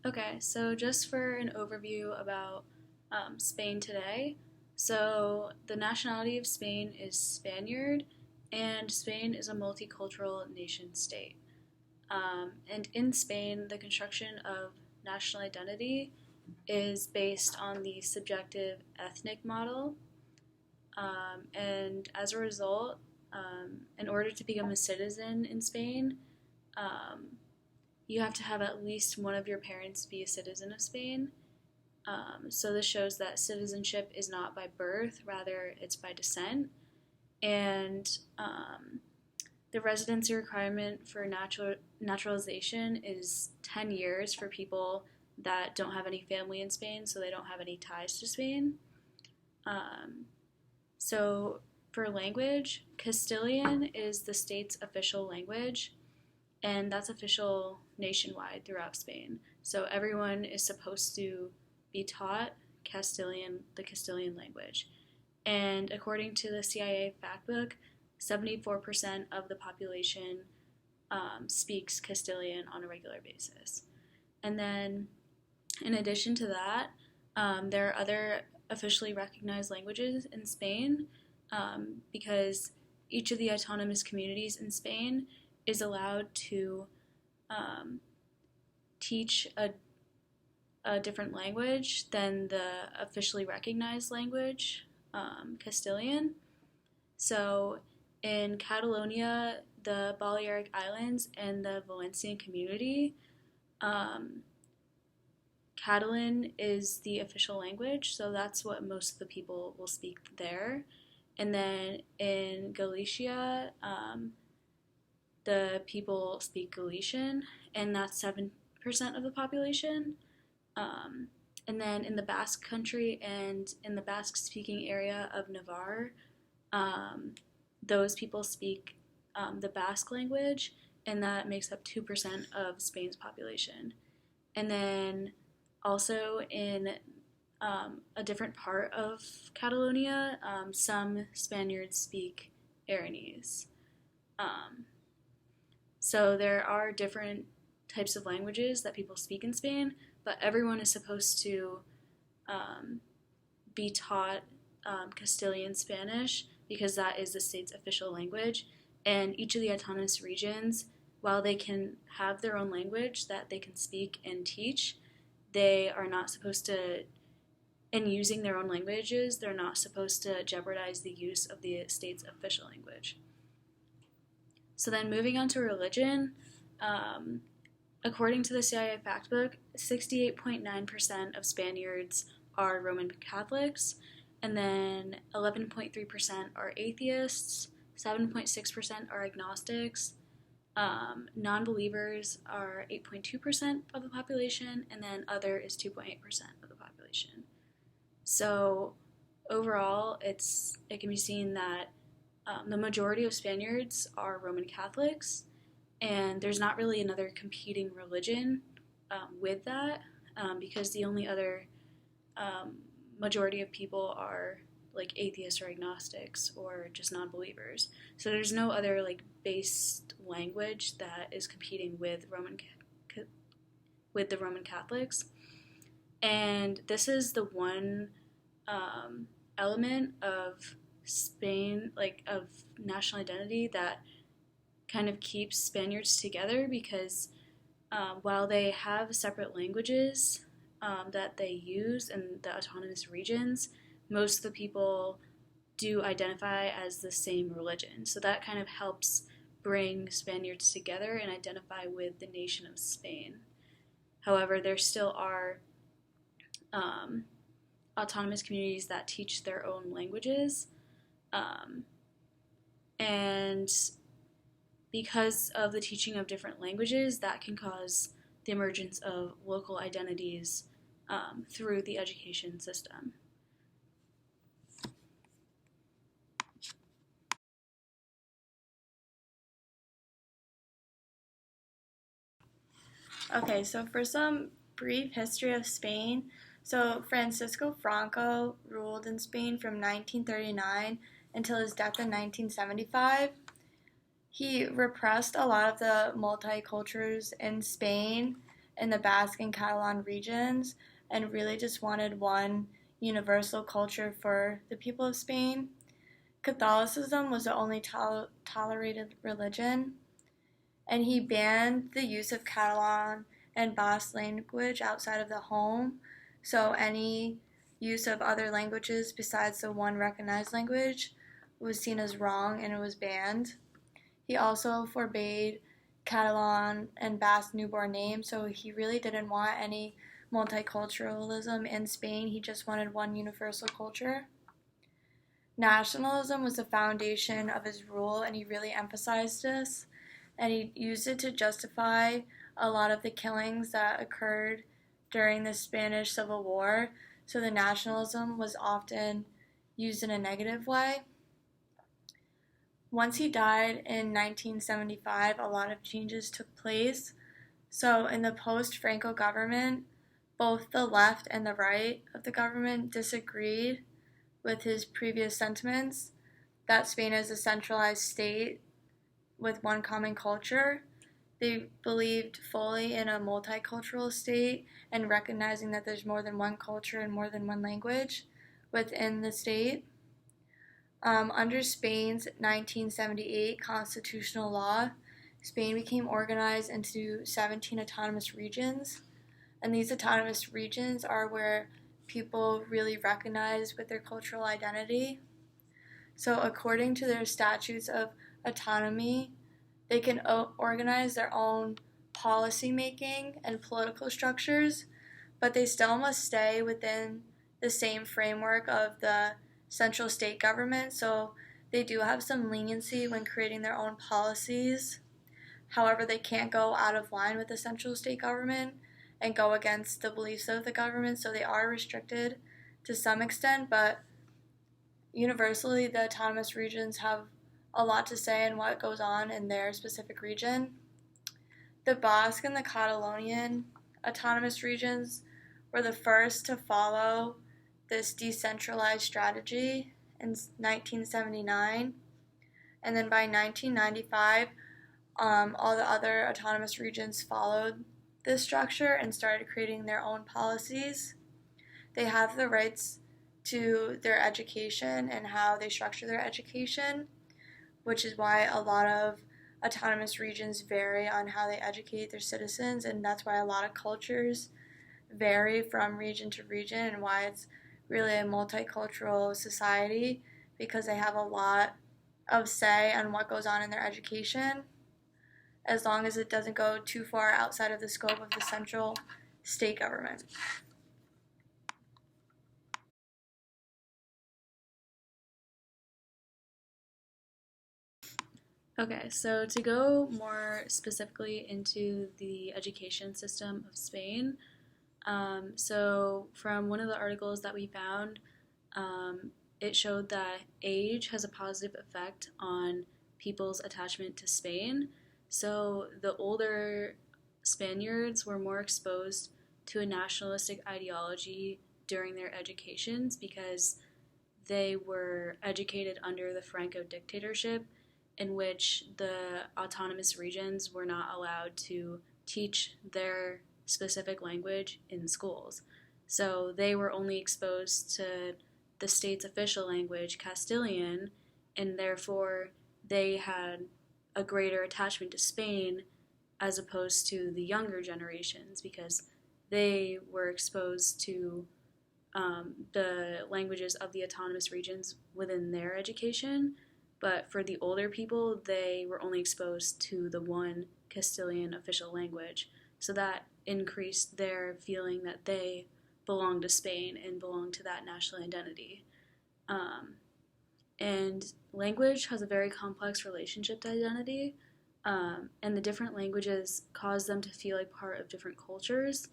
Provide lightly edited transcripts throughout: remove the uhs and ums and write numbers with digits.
Okay, so just for an overview about Spain today. So, the nationality of Spain is Spaniard, and Spain is a multicultural nation state. And in Spain, the construction of national identity is based on the subjective ethnic model. And as a result, in order to become a citizen in Spain, um, you have to have at least one of your parents be a citizen of Spain. So this shows that citizenship is not by birth, rather it's by descent. And the residency requirement for naturalization is 10 years for people that don't have any family in Spain, so they don't have any ties to Spain. Um, so for language, Castilian is the state's official language, and that's official nationwide throughout Spain. So everyone is supposed to be taught Castilian, the Castilian language. And according to the CIA factbook, 74% of the population speaks Castilian on a regular basis. And then, in addition to that, there are other officially recognized languages in Spain because each of the autonomous communities in Spain is allowed to um, teach a different language than the officially recognized language, Castilian. So in Catalonia, the Balearic Islands, and the Valencian community, um, Catalan is the official language, so that's what most of the people will speak there. And then in Galicia, the people speak Galician, and that's 7% of the population. Um, and then in the Basque country and in the Basque speaking area of Navarre, um, those people speak the Basque language, and that makes up 2% of Spain's population. And then also in a different part of Catalonia, some Spaniards speak Aranese. Um, so there are different types of languages that people speak in Spain, but everyone is supposed to um, be taught Castilian Spanish because that is the state's official language. And each of the autonomous regions, while they can have their own language that they can speak and teach, they are not supposed to, in using their own languages, they're not supposed to jeopardize the use of the state's official language. So then moving on to religion, um, according to the CIA factbook, 68.9% of Spaniards are Roman Catholics, and then 11.3% are atheists, 7.6% are agnostics, non believers are 8.2% of the population, and then other is 2.8% of the population. So overall, it can be seen that the majority of Spaniards are Roman Catholics, and there's not really another competing religion with that because the only other um, majority of people are like atheists or agnostics or just non-believers. So there's no other like based language that is competing with with the Roman Catholics, and this is the one element of Spain, like of national identity, that kind of keeps Spaniards together because while they have separate languages that they use in the autonomous regions, most of the people do identify as the same religion. So that kind of helps bring Spaniards together and identify with the nation of Spain. However, there still are um, autonomous communities that teach their own languages. Um, and because of the teaching of different languages, that can cause the emergence of local identities through the education system. Okay, so for some brief history of Spain, so Francisco Franco ruled in Spain from 1939 until his death in 1975. He repressed a lot of the multicultures in Spain in the Basque and Catalan regions and really just wanted one universal culture for the people of Spain. Catholicism was the only tolerated religion, and he banned the use of Catalan and Basque language outside of the home. So any use of other languages besides the one recognized language was seen as wrong and it was banned. He also forbade Catalan and Basque newborn names, so he really didn't want any multiculturalism in Spain. He just wanted one universal culture. Nationalism was the foundation of his rule, and he really emphasized this, and he used it to justify a lot of the killings that occurred during the Spanish Civil War. So the nationalism was often used in a negative way. Once he died in 1975, a lot of changes took place. So in the post-Franco government, both the left and the right of the government disagreed with his previous sentiments that Spain is a centralized state with one common culture. They believed fully in a multicultural state and recognizing that there's more than one culture and more than one language within the state. Under Spain's 1978 constitutional law, Spain became organized into 17 autonomous regions, and these autonomous regions are where people really recognize with their cultural identity. So according to their statutes of autonomy, they can organize their own policy making and political structures, but they still must stay within the same framework of the central state government. So they do have some leniency when creating their own policies. However, they can't go out of line with the central state government and go against the beliefs of the government, so they are restricted to some extent, but universally the autonomous regions have a lot to say in what goes on in their specific region. The Basque and the Catalonian autonomous regions were the first to follow this decentralized strategy in 1979, and then by 1995, all the other autonomous regions followed this structure and started creating their own policies. They have the rights to their education and how they structure their education, which is why a lot of autonomous regions vary on how they educate their citizens, and that's why a lot of cultures vary from region to region and why it's really a multicultural society, because they have a lot of say on what goes on in their education, as long as it doesn't go too far outside of the scope of the central state government. Okay, so to go more specifically into the education system of Spain, so from one of the articles that we found, it showed that age has a positive effect on people's attachment to Spain. So the older Spaniards were more exposed to a nationalistic ideology during their educations because they were educated under the Franco dictatorship, in which the autonomous regions were not allowed to teach their specific language in schools. So they were only exposed to the state's official language, Castilian, and therefore they had a greater attachment to Spain as opposed to the younger generations because they were exposed to the languages of the autonomous regions within their education. But for the older people, they were only exposed to the one Castilian official language. So that increased their feeling that they belonged to Spain and belonged to that national identity. And language has a very complex relationship to identity, and the different languages cause them to feel like part of different cultures,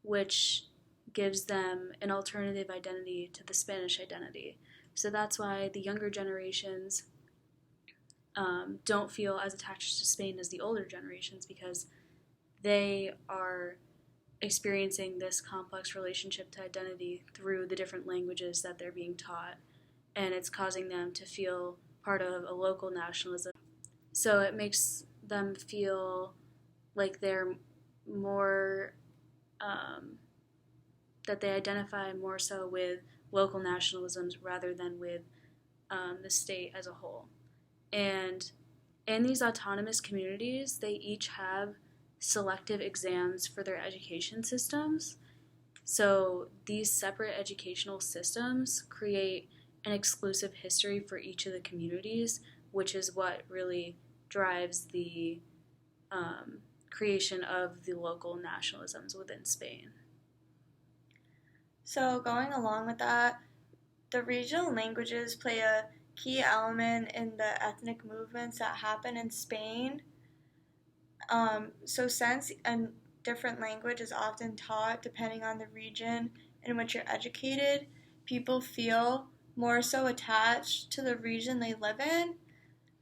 which gives them an alternative identity to the Spanish identity. So that's why the younger generations don't feel as attached to Spain as the older generations, because they are experiencing this complex relationship to identity through the different languages that they're being taught, and it's causing them to feel part of a local nationalism. So it makes them feel like they're more that they identify more so with local nationalisms rather than with the state as a whole. And in these autonomous communities, they each have selective exams for their education systems. So these separate educational systems create an exclusive history for each of the communities, which is what really drives the creation of the local nationalisms within Spain. So, going along with that, the regional languages play a key element in the ethnic movements that happen in Spain. Since a different language is often taught depending on the region in which you're educated, people feel more so attached to the region they live in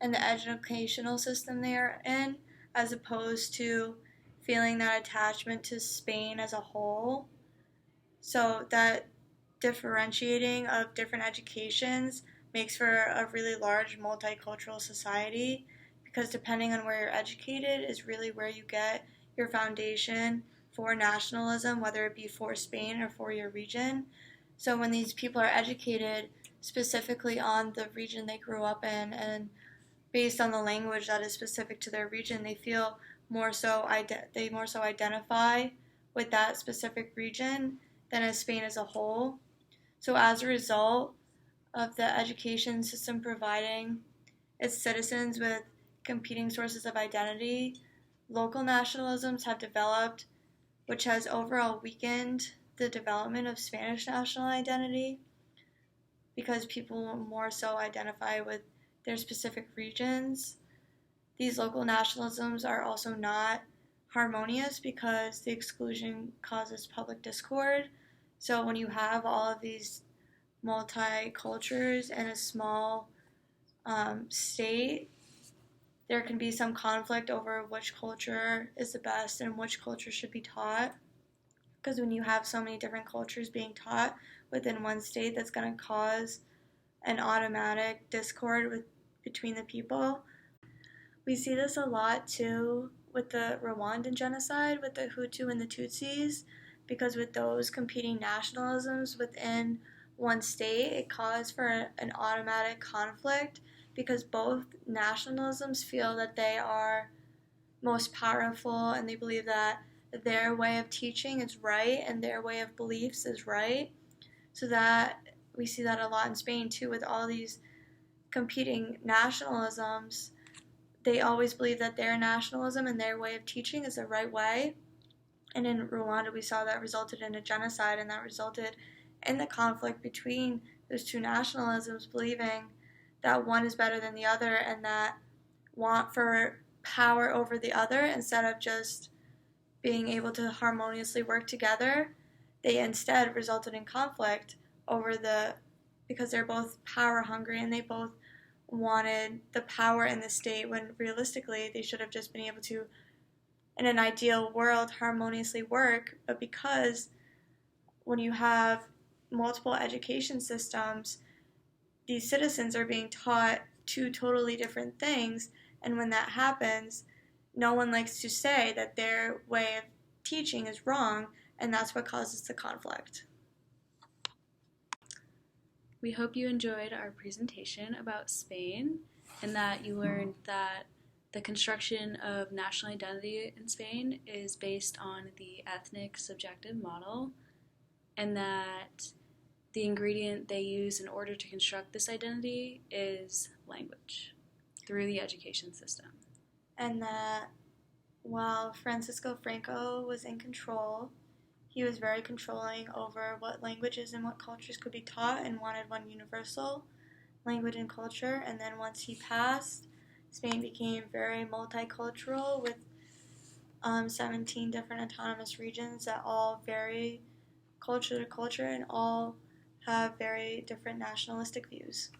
and the educational system they are in, as opposed to feeling that attachment to Spain as a whole. So that differentiating of different educations makes for a really large multicultural society, because depending on where you're educated is really where you get your foundation for nationalism, whether it be for Spain or for your region. So when these people are educated specifically on the region they grew up in and based on the language that is specific to their region, they feel more so they more so identify with that specific region than as Spain as a whole. So as a result of the education system providing its citizens with competing sources of identity, local nationalisms have developed, which has overall weakened the development of Spanish national identity, because people more so identify with their specific regions. These local nationalisms are also not harmonious because the exclusion causes public discord. So when you have all of these multicultures in a small state, there can be some conflict over which culture is the best and which culture should be taught. Because when you have so many different cultures being taught within one state, that's going to cause an automatic discord between the people. We see this a lot too with the Rwandan genocide with the Hutu and the Tutsis, because with those competing nationalisms within one state, it caused for an automatic conflict, because both nationalisms feel that they are most powerful and they believe that their way of teaching is right and their way of beliefs is right. So that we see that a lot in Spain too with all these competing nationalisms. They always believe that their nationalism and their way of teaching is the right way. And in Rwanda, we saw that resulted in a genocide, and that resulted in the conflict between those two nationalisms, believing that one is better than the other and that want for power over the other instead of just being able to harmoniously work together. They instead resulted in conflict because they're both power hungry and they both wanted the power in the state, when realistically they should have just been able to, in an ideal world, harmoniously work. But because when you have multiple education systems, these citizens are being taught two totally different things, and when that happens, no one likes to say that their way of teaching is wrong, and that's what causes the conflict. We hope you enjoyed our presentation about Spain and that you learned that the construction of national identity in Spain is based on the ethnic subjective model, and that the ingredient they use in order to construct this identity is language through the education system. And that while Francisco Franco was in control, he was very controlling over what languages and what cultures could be taught and wanted one universal language and culture. And then once he passed, Spain became very multicultural with 17 different autonomous regions that all vary culture to culture and all have very different nationalistic views.